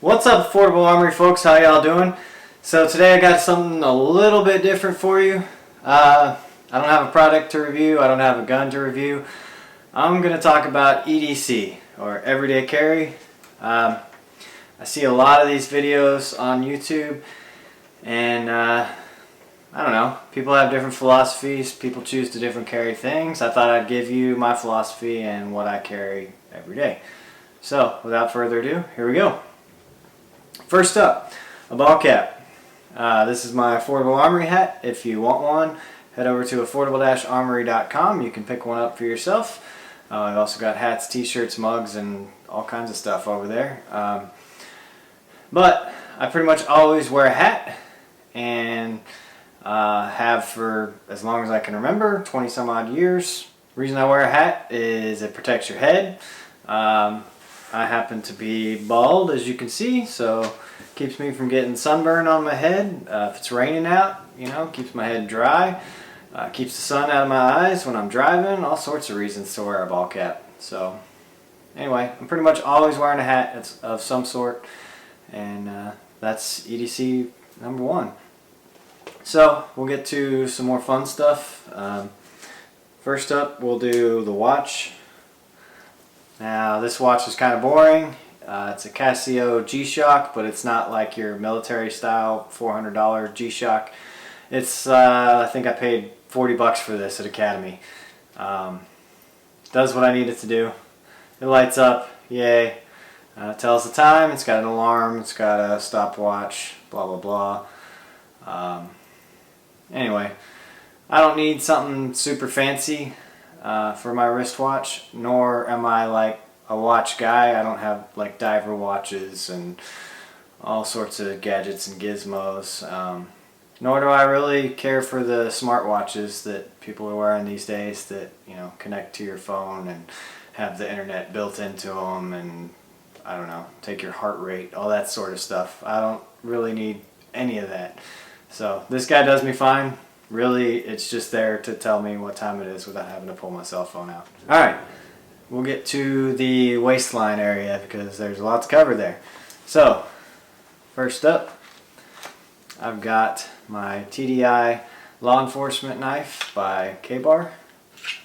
What's up, Affordable Armory folks? How y'all doing? So today I got something a little bit different for you. I don't have a product to review. I don't have a gun to review. I'm going to talk about EDC, or everyday carry. I see a lot of these videos on YouTube, and I don't know. People have different philosophies. People choose to different carry things. I thought I'd give you my philosophy and what I carry every day. So without further ado, here we go. First up, a ball cap. This is my Affordable Armory hat. If you want one, head over to affordable-armory.com. You can pick one up for yourself. I've also got hats, t-shirts, mugs, and all kinds of stuff over there. But I pretty much always wear a hat, and have for as long as I can remember, 20 some odd years. The reason I wear a hat is it protects your head. I happen to be bald, as you can see, so it keeps me from getting sunburn on my head. If it's raining out, keeps my head dry. Keeps the sun out of my eyes when I'm driving. All sorts of reasons to wear a ball cap. So anyway, I'm pretty much always wearing a hat of some sort, and that's EDC number one. So we'll get to some more fun stuff. First up, we'll do the watch. Now this watch is kind of boring. It's a Casio G-Shock, but it's not like your military style $400 G-Shock. It's I think I paid 40 bucks for this at Academy. Does what I need it to do. It lights up, yay. Tells the time, it's got an alarm, it's got a stopwatch, blah blah blah. Anyway, I don't need something super fancy for my wristwatch, nor am I like a watch guy. I don't have like diver watches and all sorts of gadgets and gizmos. Nor do I really care for the smartwatches that people are wearing these days that, connect to your phone and have the internet built into them and, I don't know, take your heart rate, all that sort of stuff. I don't really need any of that. So this guy does me fine. Really, it's just there to tell me what time it is without having to pull my cell phone out. Alright, we'll get to the waistline area because there's a lot to cover there. So, first up, I've got my TDI law enforcement knife by K-Bar.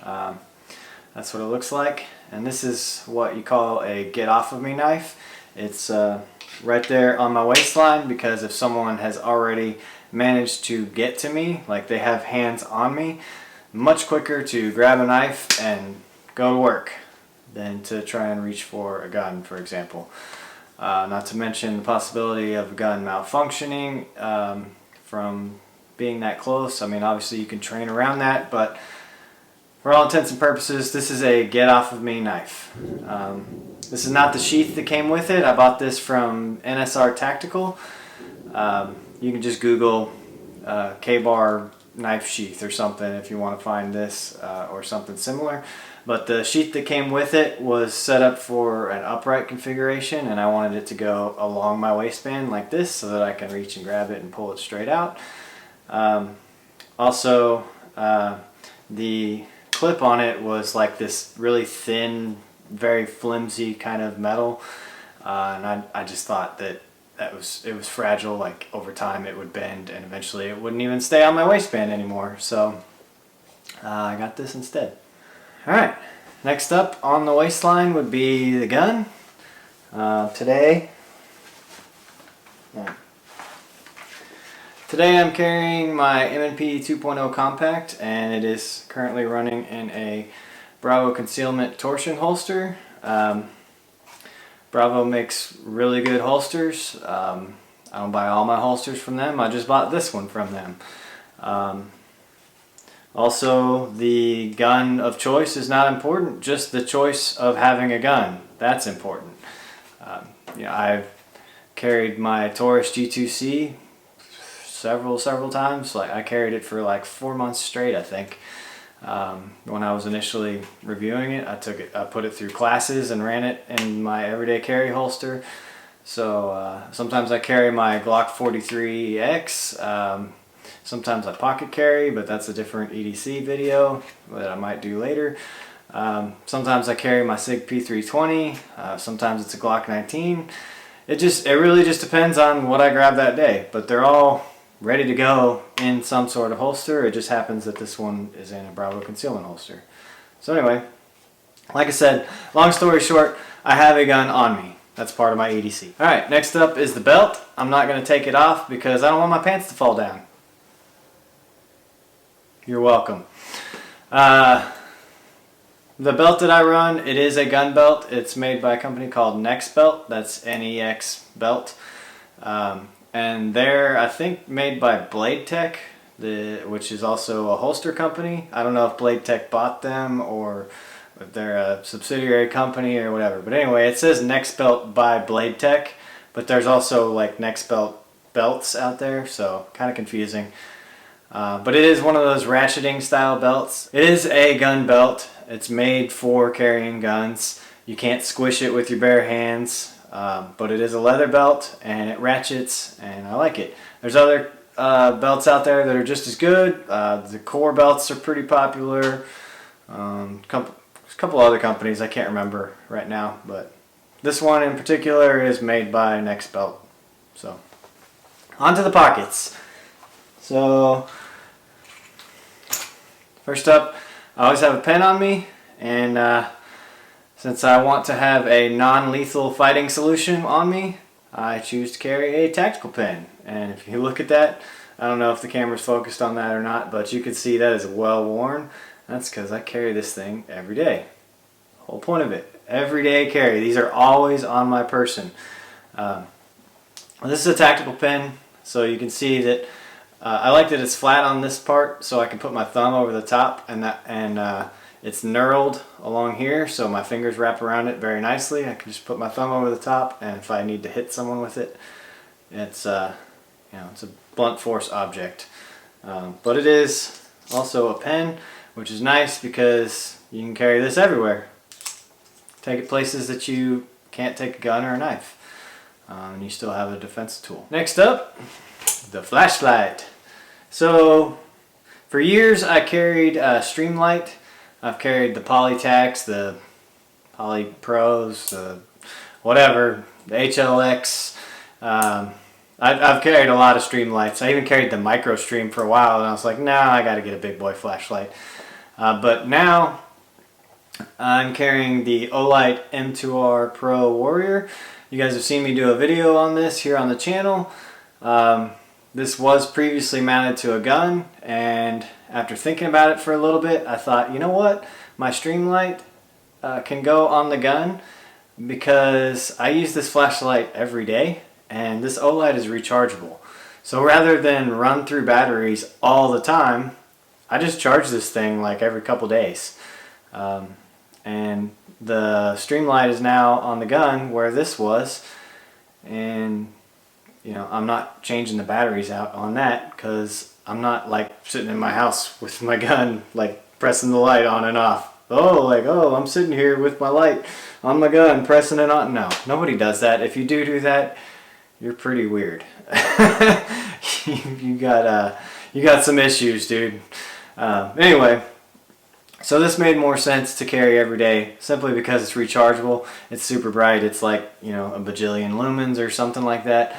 That's what it looks like. And this is what you call a get off of me knife. It's right there on my waistline because if someone has already managed to get to me, like they have hands on me, much quicker to grab a knife and go to work than to try and reach for a gun, for example. Not to mention the possibility of a gun malfunctioning from being that close. I mean, obviously you can train around that, but for all intents and purposes, this is a get off of me knife. This is not the sheath that came with it. I bought this from NSR Tactical. You can just Google K-Bar knife sheath or something if you want to find this or something similar. But the sheath that came with it was set up for an upright configuration, and I wanted it to go along my waistband like this so that I can reach and grab it and pull it straight out. Also, the clip on it was like this really thin, very flimsy kind of metal, and I just thought that it was fragile. Like over time it would bend and eventually it wouldn't even stay on my waistband anymore, so I got this instead. Alright, next up on the waistline would be the gun. Today I'm carrying my M&P 2.0 compact, and it is currently running in a Bravo concealment torsion holster. Bravo makes really good holsters. I don't buy all my holsters from them. I just bought this one from them. Also, the gun of choice is not important. Just the choice of having a gun. That's important. I've carried my Taurus G2C several times. Like I carried it for like 4 months straight, I think. When I was initially reviewing it, I put it through classes and ran it in my everyday carry holster. So sometimes I carry my Glock 43X. Sometimes I pocket carry, but that's a different EDC video that I might do later. Sometimes I carry my SIG P320. Sometimes it's a Glock 19. it really just depends on what I grab that day. But they're all ready to go in some sort of holster. It just happens that this one is in a Bravo concealment holster. So anyway, like I said, long story short, I have a gun on me. That's part of my EDC. Alright, next up is the belt. I'm not going to take it off because I don't want my pants to fall down. You're welcome. The belt that I run, it is a gun belt. It's made by a company called Nex Belt. That's N-E-X Belt. And they're, I think, made by Blade Tech, which is also a holster company. I don't know if Blade Tech bought them or if they're a subsidiary company or whatever. But anyway, it says Nex Belt by Blade Tech, but there's also like Nex Belt belts out there, so kind of confusing. But it is one of those ratcheting style belts. It is a gun belt. It's made for carrying guns. You can't squish it with your bare hands, but it is a leather belt and it ratchets, and I like it. There's other belts out there that are just as good. The core belts are pretty popular. A couple other companies I can't remember right now, but this one in particular is made by Nex Belt. So, onto the pockets. So, first up, I always have a pen on me, and since I want to have a non-lethal fighting solution on me, I choose to carry a tactical pen. And if you look at that, I don't know if the camera's focused on that or not, but you can see that is well worn. That's because I carry this thing every day. Whole point of it, everyday carry. These are always on my person. This is a tactical pen, so you can see that I like that it's flat on this part, so I can put my thumb over the top, and it's knurled along here, so my fingers wrap around it very nicely. I can just put my thumb over the top, and if I need to hit someone with it, it's it's a blunt force object. But it is also a pen, which is nice because you can carry this everywhere. Take it places that you can't take a gun or a knife, and you still have a defense tool. Next up, the flashlight. So for years I carried Streamlight. I've carried the Polytacs, the Poly Pros, whatever, the HLX. I've carried a lot of Streamlights. I even carried the Micro Stream for a while, and I was like, nah, I gotta get a big boy flashlight. But now I'm carrying the Olight M2R Pro Warrior. You guys have seen me do a video on this here on the channel. This was previously mounted to a gun, and after thinking about it for a little bit, I thought, you know what? My Streamlight can go on the gun because I use this flashlight every day, and this Olight is rechargeable. So rather than run through batteries all the time, I just charge this thing like every couple days. And the Streamlight is now on the gun where this was, and I'm not changing the batteries out on that because I'm not like sitting in my house with my gun like pressing the light on and off. Oh, I'm sitting here with my light on my gun pressing it on. No, nobody does that. If you do that, you're pretty weird. you got some issues, dude. Anyway, so this made more sense to carry every day simply because it's rechargeable. It's super bright. It's like, a bajillion lumens or something like that.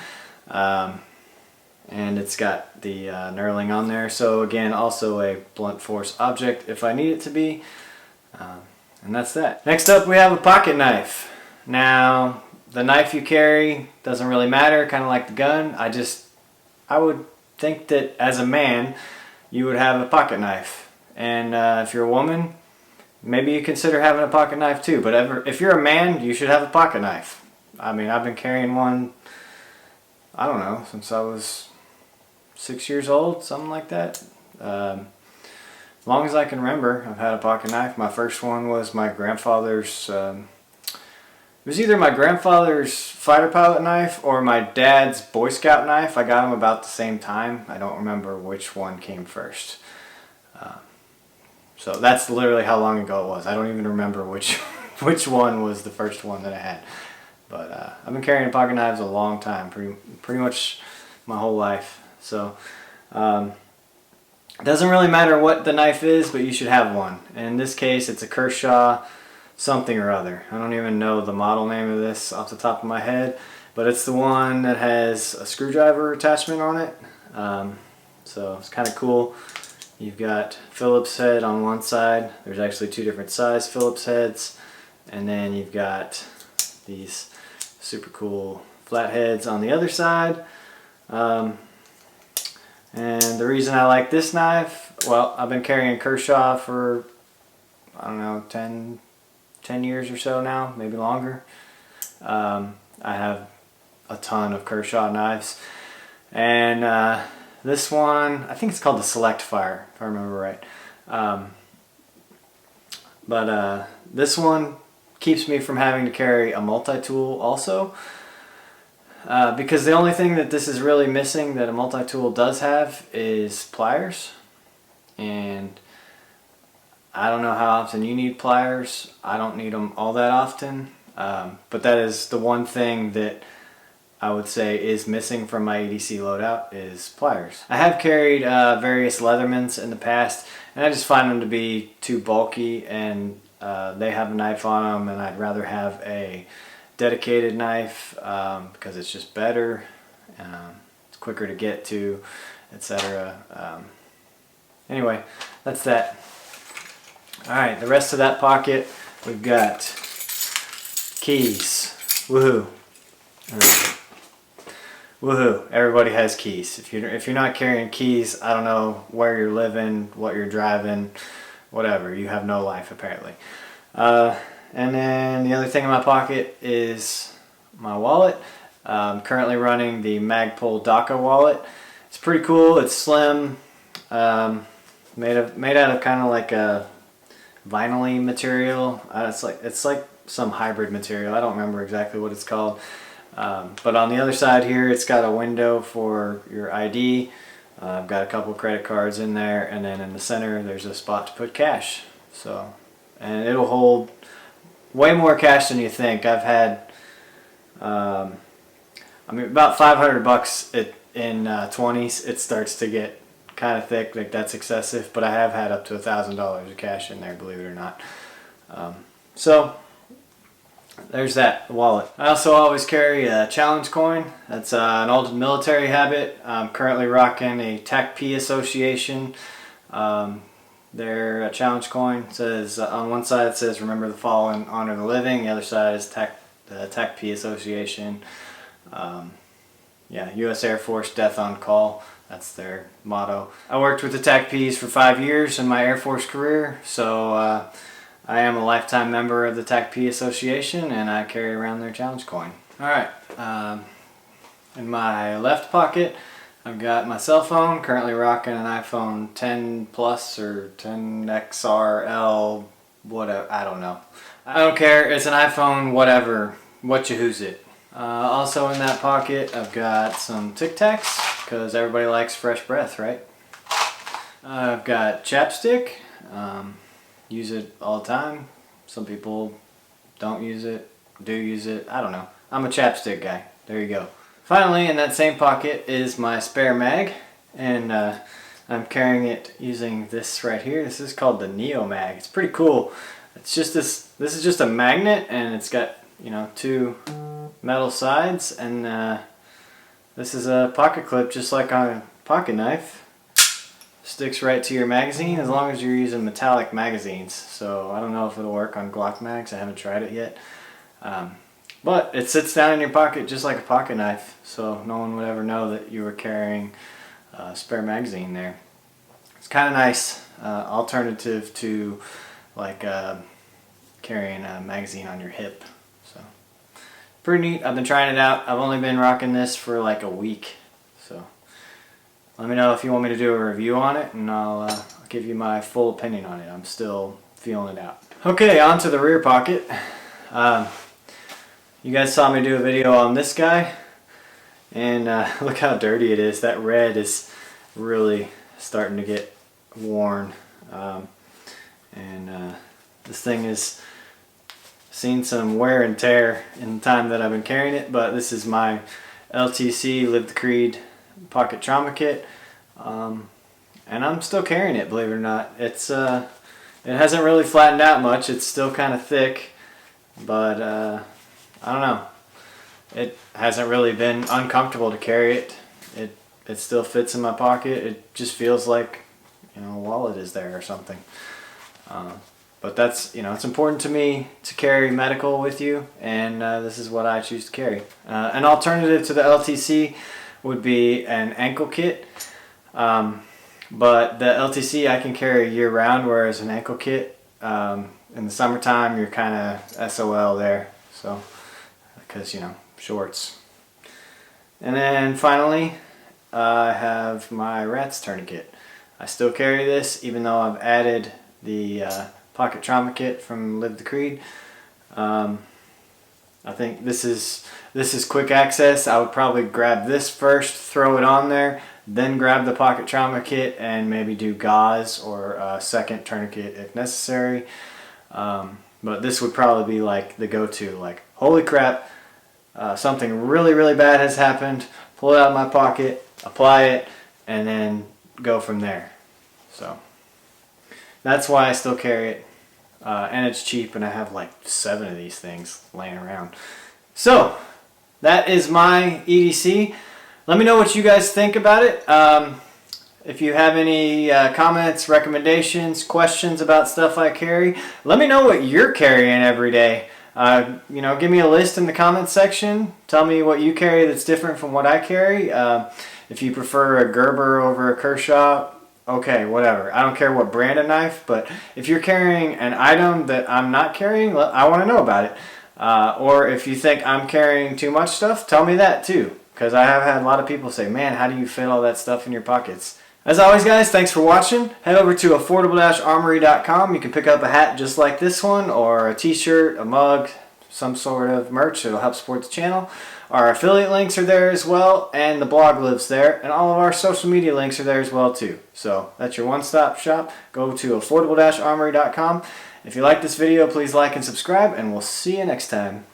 And it's got the knurling on there. So again, also a blunt force object if I need it to be. And that's that. Next up, we have a pocket knife. Now, the knife you carry doesn't really matter, kind of like the gun. I would think that as a man, you would have a pocket knife. And if you're a woman, maybe you consider having a pocket knife too. But if you're a man, you should have a pocket knife. I mean, I've been carrying one, I don't know, since I was 6 years old, something like that. As long as I can remember, I've had a pocket knife. My first one was my grandfather's, it was either my grandfather's fighter pilot knife or my dad's Boy Scout knife. I got them about the same time. I don't remember which one came first. So that's literally how long ago it was. I don't even remember which one was the first one that I had. But I've been carrying pocket knives a long time, pretty much my whole life. So it doesn't really matter what the knife is, but you should have one. In this case, it's a Kershaw something or other. I don't even know the model name of this off the top of my head, but it's the one that has a screwdriver attachment on it. So it's kind of cool. You've got Phillips head on one side. There's actually two different size Phillips heads, and then you've got these super cool flat heads on the other side. And the reason I like this knife, well, I've been carrying Kershaw for, I don't know, 10 years or so now, maybe longer. I have a ton of Kershaw knives, and this one, I think it's called the Select Fire, if I remember right. But this one keeps me from having to carry a multi-tool also, because the only thing that this is really missing that a multi-tool does have is pliers. And I don't know how often you need pliers. I don't need them all that often, but that is the one thing that I would say is missing from my EDC loadout is pliers. I have carried various Leathermans in the past, and I just find them to be too bulky, and they have a knife on them, and I'd rather have a dedicated knife because it's just better, it's quicker to get to, etc. Anyway, that's that. Alright, the rest of that pocket, we've got keys. Woohoo. Woohoo, everybody has keys. If you're not carrying keys, I don't know where you're living, what you're driving, whatever. You have no life apparently. And then the other thing in my pocket is my wallet. I'm currently running the Magpul DACA wallet. It's pretty cool, it's slim, made out of kind of like a vinyl-y material. It's like some hybrid material. I don't remember exactly what it's called. But on the other side here, it's got a window for your ID. I've got a couple credit cards in there, and then in the center there's a spot to put cash. So, and it'll hold way more cash than you think. I've had, I mean, about 500 bucks in 20s. It starts to get kind of thick, like that's excessive, but I have had up to $1,000 of cash in there, believe it or not. So there's that, the wallet. I also always carry a challenge coin. That's an old military habit. I'm currently rocking a TACP Association. Their challenge coin says, on one side it says remember the fallen, honor the living. The other side is the TACP Association. Yeah, U.S. Air Force Death on Call. That's their motto. I worked with the TACPs for 5 years in my Air Force career, so I am a lifetime member of the TACP Association, and I carry around their challenge coin. Alright, in my left pocket I've got my cell phone, currently rocking an iPhone 10 Plus or 10 XRL, whatever, I don't know. I don't care, it's an iPhone, whatever, what you who's it. Also in that pocket I've got some Tic Tacs, because everybody likes fresh breath, right? I've got chapstick. Use it all the time. Some people don't use it, do use it, I don't know. I'm a chapstick guy. There you go. Finally, in that same pocket is my spare mag, and I'm carrying it using this right here. This is called the Neo Mag. It's pretty cool. It's just this is just a magnet, and it's got, you know, two metal sides, and this is a pocket clip just like on a pocket knife. Sticks right to your magazine as long as you're using metallic magazines. So I don't know if it'll work on Glock mags. I haven't tried it yet. But it sits down in your pocket just like a pocket knife, so no one would ever know that you were carrying a spare magazine there. It's kind of nice alternative to like carrying a magazine on your hip. So pretty neat. I've been trying it out. I've only been rocking this for like a week. So let me know if you want me to do a review on it, and I'll give you my full opinion on it. I'm still feeling it out. Okay, on to the rear pocket. You guys saw me do a video on this guy, and look how dirty it is. That red is really starting to get worn, and this thing has seen some wear and tear in the time that I've been carrying it, but this is my LTC Live the Creed pocket trauma kit, and I'm still carrying it, believe it or not. It's it hasn't really flattened out much. It's still kind of thick, but I don't know. it hasn't really been uncomfortable to carry it. It still fits in my pocket. It just feels like, you know, a wallet is there or something. But that's, you know, it's important to me to carry medical with you, and this is what I choose to carry. An alternative to the LTC would be an ankle kit, but the LTC I can carry year round, whereas an ankle kit, in the summertime you're kind of SOL there, so, because, you know, shorts. And then finally, I have my Rats tourniquet. I still carry this even though I've added the pocket trauma kit from Live the Creed. I think this is quick access. I would probably grab this first, throw it on there, then grab the pocket trauma kit and maybe do gauze or a second tourniquet if necessary. But this would probably be like the go-to, like, holy crap, something really bad has happened, pull it out of my pocket, apply it, and then go from there. So that's why I still carry it, and it's cheap, and I have like 7 of these things laying around. So that is my EDC. Let me know what you guys think about it. If you have any comments, recommendations, questions about stuff I carry, let me know what you're carrying every day. You know, give me a list in the comments section. Tell me what you carry that's different from what I carry. If you prefer a Gerber over a Kershaw, okay, whatever. I don't care what brand of knife, but if you're carrying an item that I'm not carrying, I want to know about it. Or if you think I'm carrying too much stuff, tell me that too. Because I have had a lot of people say, man, how do you fit all that stuff in your pockets? As always, guys, thanks for watching. Head over to affordable-armory.com. You can pick up a hat just like this one, or a t-shirt, a mug, some sort of merch. It'll help support the channel. Our affiliate links are there as well, and the blog lives there, and all of our social media links are there as well too. So that's your one-stop shop. Go to affordable-armory.com. If you like this video, please like and subscribe, and we'll see you next time.